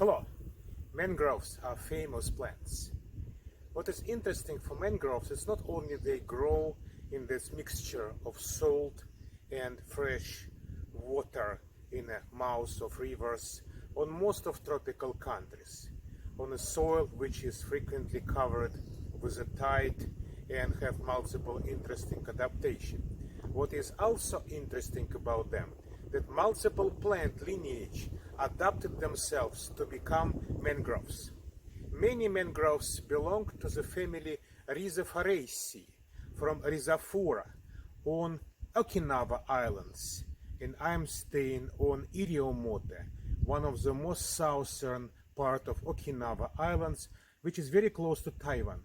Hello. Mangroves are famous plants. What is interesting for mangroves is not only they grow in this mixture of salt and fresh water in the mouths of rivers on most of tropical countries, on a soil which is frequently covered with a tide and have multiple interesting adaptation. What is also interesting about them, that multiple plant lineage adapted themselves to become mangroves. Many mangroves belong to the family Rhizopharaceae from Rhizophora on Okinawa Islands, and I'm staying on Iriomote, one of the most southern part of Okinawa Islands, which is very close to Taiwan.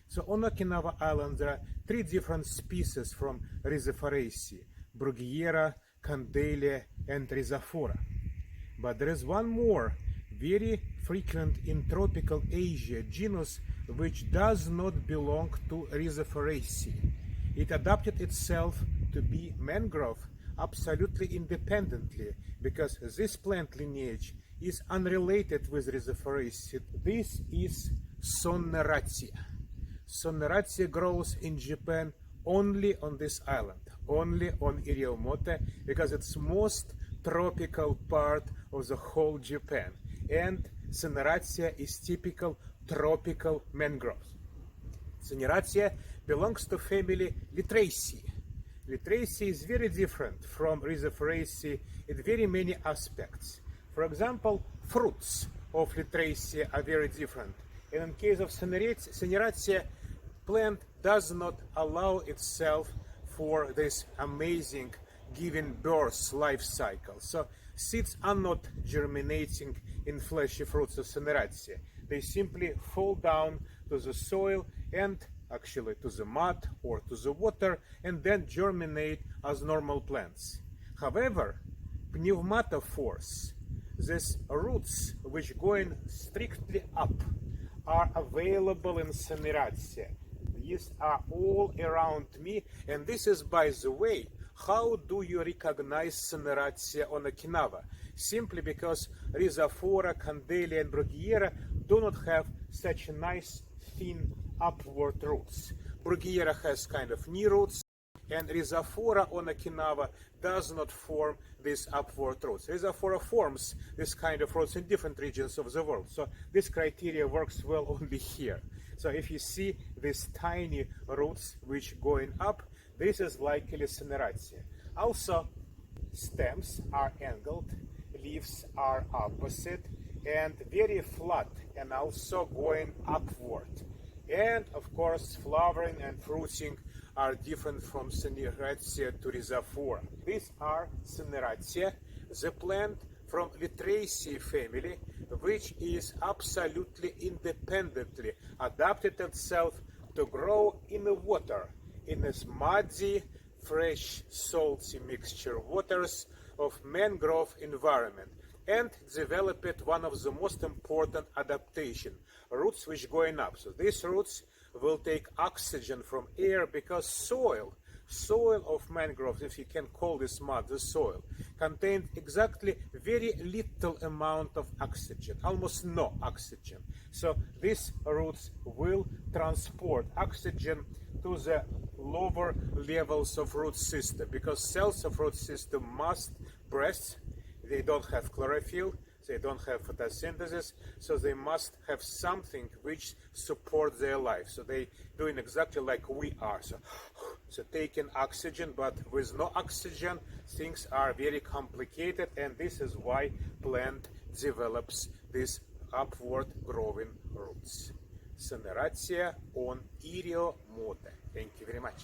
So on Okinawa Island there are three different species from Rhizopharaceae: Bruguiera, Candelia, and Rhizophora. But there is one more very frequent in tropical Asia genus which does not belong to Rhizopharaceae. It adapted itself to be mangrove absolutely independently because this plant lineage is unrelated with Rhizopharaceae. This is Sonneratia. Sonneratia grows in Japan only on this island, only on Iriomote, because it's most tropical part of the whole Japan. And Sonneratia is typical tropical mangroves. Sonneratia belongs to family Literaceae. Literaceae is very different from Rhizopharaceae in very many aspects. For example, fruits of Literaceae are very different. And in case of Sonneratia, plant does not allow itself for this amazing giving birth life cycle. So seeds are not germinating in fleshy fruits of Sonneratia. They simply fall down to the soil and actually to the mud or to the water and then germinate as normal plants. However, pneumatophores, these roots which going strictly up, are available in Sonneratia. These are all around me, and this is, by the way, how do you recognize Sonneratia on Okinawa? Simply because Rhizophora, Candelia, and Bruguiera do not have such nice thin upward roots. Bruguiera has kind of knee roots, and Rhizophora on Okinawa does not form these upward roots. Rhizophora forms this kind of roots in different regions of the world. So this criteria works well only here. So if you see these tiny roots which going up, this is likely Sonneratia. Also, stems are angled, leaves are opposite and very flat and also going upward. And of course, flowering and fruiting are different from Sonneratia to Rhizophora. These are Sonneratia, the plant from Literaceae family, which is absolutely independently adapted itself to grow in the water, in this muddy, fresh, salty mixture waters of mangrove environment, and developed one of the most important adaptation, roots which going up. So these roots will take oxygen from air because soil of mangroves, if you can call this mud the soil, contains exactly very little amount of oxygen, almost no oxygen. So these roots will transport oxygen to the lower levels of root system, because cells of root system must breathe. They don't have chlorophyll, they don't have photosynthesis, so they must have something which supports their life. So they doing exactly like we are. So taking oxygen, but with no oxygen, things are very complicated, and this is why plant develops these upward growing roots. Sonneratia on Iriomote. Thank you very much.